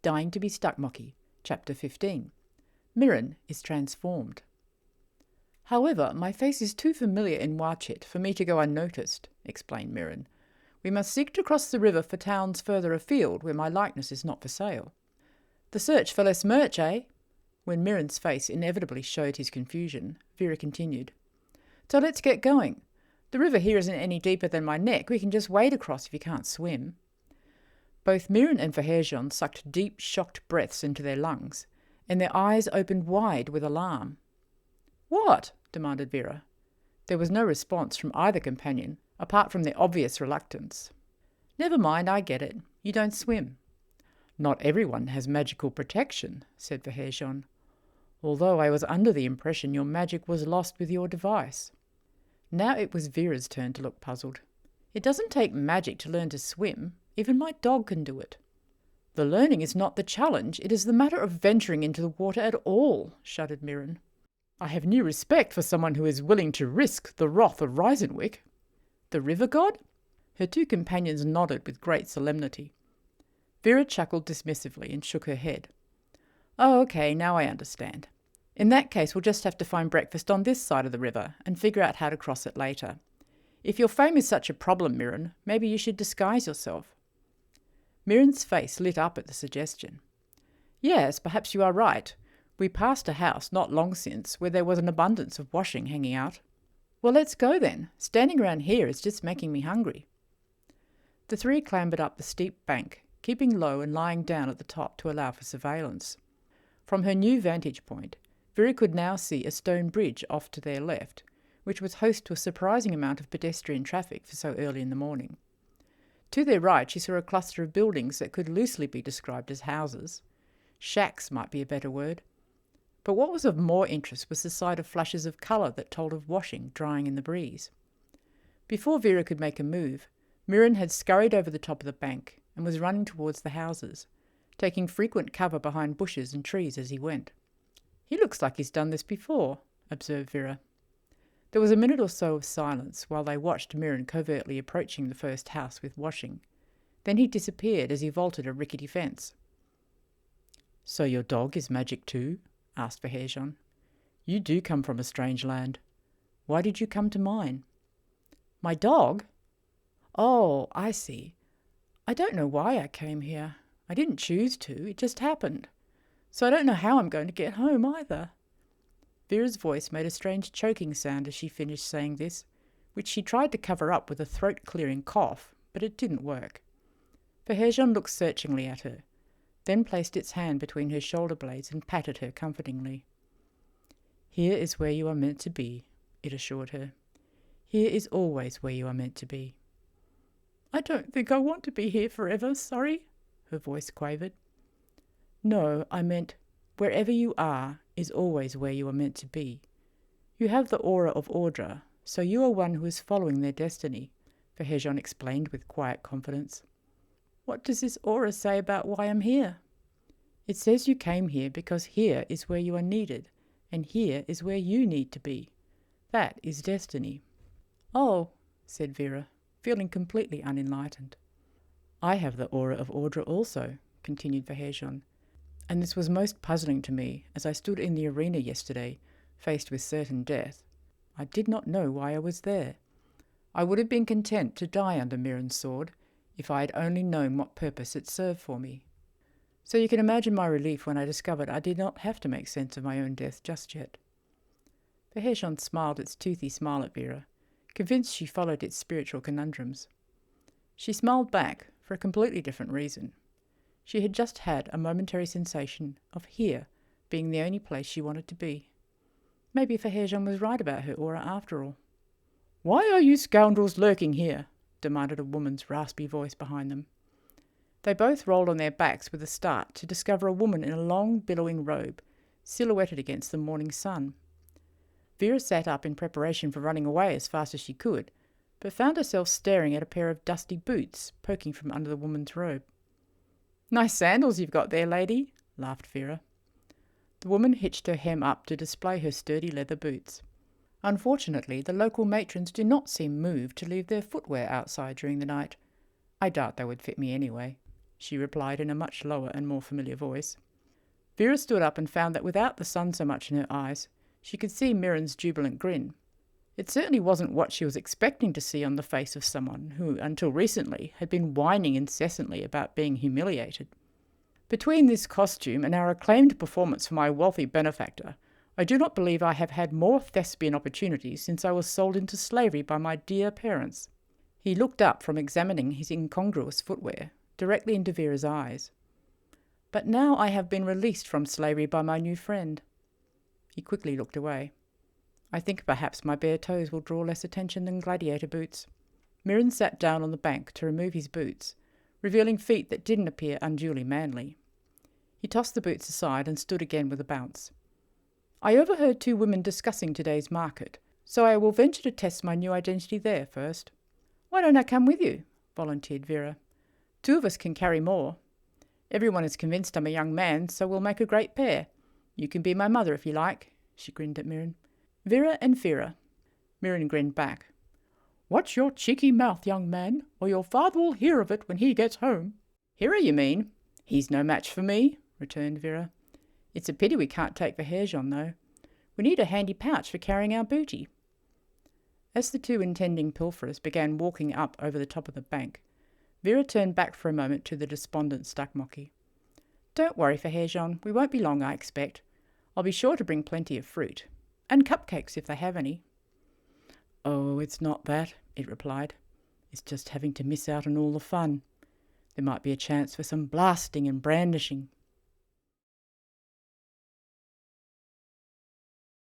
Dying to be Stuckmocky, Chapter 15. Mirrin is transformed. However, my face is too familiar in Watchet for me to go unnoticed, explained Mirrin. We must seek to cross the river for towns further afield where my likeness is not for sale. The search for less merch, eh? When Mirren's face inevitably showed his confusion, Vira continued. So let's get going. The river here isn't any deeper than my neck. We can just wade across if you can't swim. Both Mirrin and Fahyrjeon sucked deep, shocked breaths into their lungs, and their eyes opened wide with alarm. What? Demanded Vira. There was no response from either companion, apart from their obvious reluctance. Never mind, I get it. You don't swim. Not everyone has magical protection, said Fahyrjeon, although I was under the impression your magic was lost with your device. Now it was Vira's turn to look puzzled. It doesn't take magic to learn to swim. Even my dog can do it. The learning is not the challenge. It is the matter of venturing into the water at all, shuddered Mirrin. I have new respect for someone who is willing to risk the wrath of Reisenwick. The river god? Her two companions nodded with great solemnity. Vira chuckled dismissively and shook her head. Oh, okay, now I understand. In that case, we'll just have to find breakfast on this side of the river and figure out how to cross it later. If your fame is such a problem, Mirrin, maybe you should disguise yourself. Mirren's face lit up at the suggestion. Yes, perhaps you are right. We passed a house not long since where there was an abundance of washing hanging out. Well, let's go then. Standing around here is just making me hungry. The three clambered up the steep bank, keeping low and lying down at the top to allow for surveillance. From her new vantage point, Vira could now see a stone bridge off to their left, which was host to a surprising amount of pedestrian traffic for so early in the morning. To their right she saw a cluster of buildings that could loosely be described as houses. Shacks might be a better word. But what was of more interest was the sight of flashes of colour that told of washing drying in the breeze. Before Vira could make a move, Mirrin had scurried over the top of the bank and was running towards the houses, taking frequent cover behind bushes and trees as he went. He looks like he's done this before, observed Vira. There was a minute or so of silence while they watched Mirrin covertly approaching the first house with washing. Then he disappeared as he vaulted a rickety fence. So your dog is magic too? Asked Fahyrjeon. You do come from a strange land. Why did you come to mine? My dog? Oh, I see. I don't know why I came here. I didn't choose to. It just happened. So I don't know how I'm going to get home either. Vira's voice made a strange choking sound as she finished saying this, which she tried to cover up with a throat-clearing cough, but it didn't work. Fahyrjeon looked searchingly at her, then placed its hand between her shoulder blades and patted her comfortingly. Here is where you are meant to be, it assured her. Here is always where you are meant to be. I don't think I want to be here forever, sorry, her voice quavered. No, I meant, wherever you are is always where you are meant to be. You have the aura of Ordra, so you are one who is following their destiny, Fahyrjeon explained with quiet confidence. What does this aura say about why I'm here? It says you came here because here is where you are needed, and here is where you need to be. That is destiny. Oh, said Vira, feeling completely unenlightened. I have the aura of Ordra also, continued Fahyrjeon, and this was most puzzling to me as I stood in the arena yesterday, faced with certain death. I did not know why I was there. I would have been content to die under Mirren's sword if I had only known what purpose it served for me. So you can imagine my relief when I discovered I did not have to make sense of my own death just yet. Fahyrjeon smiled its toothy smile at Vira, convinced she followed its spiritual conundrums. She smiled back for a completely different reason. She had just had a momentary sensation of here being the only place she wanted to be. Maybe Fahyrjeon was right about her aura after all. Why are you scoundrels lurking here? Demanded a woman's raspy voice behind them. They both rolled on their backs with a start to discover a woman in a long, billowing robe, silhouetted against the morning sun. Vira sat up in preparation for running away as fast as she could, but found herself staring at a pair of dusty boots poking from under the woman's robe. Nice sandals you've got there, lady, laughed Vira. The woman hitched her hem up to display her sturdy leather boots. Unfortunately, the local matrons do not seem moved to leave their footwear outside during the night. I doubt they would fit me anyway. she replied in a much lower and more familiar voice. Vira stood up and found that without the sun so much in her eyes, she could see Mirrin's jubilant grin. It certainly wasn't what she was expecting to see on the face of someone who, until recently, had been whining incessantly about being humiliated. Between this costume and our acclaimed performance for my wealthy benefactor, I do not believe I have had more thespian opportunities since I was sold into slavery by my dear parents. He looked up from examining his incongruous footwear, directly into Vira's eyes. But now I have been released from slavery by my new friend. He quickly looked away. I think perhaps my bare toes will draw less attention than gladiator boots. Mirrin sat down on the bank to remove his boots, revealing feet that didn't appear unduly manly. He tossed the boots aside and stood again with a bounce. I overheard 2 women discussing today's market, so I will venture to test my new identity there first. Why don't I come with you? Volunteered Vira. 2 of us can carry more. Everyone is convinced I'm a young man, so we'll make a great pair. You can be my mother if you like, she grinned at Mirrin. Vira and Firrin. Mirrin grinned back. Watch your cheeky mouth, young man, or your father will hear of it when he gets home. Hirrin, you mean? He's no match for me, returned Vira. It's a pity we can't take Fahyrjeon, though. We need a handy pouch for carrying our booty. As the 2 intending pilferers began walking up over the top of the bank, Vira turned back for a moment to the despondent Stuckmocky. Don't worry, Fahyrjeon, we won't be long, I expect. I'll be sure to bring plenty of fruit. And cupcakes if they have any. Oh, it's not that, it replied. It's just having to miss out on all the fun. There might be a chance for some blasting and brandishing.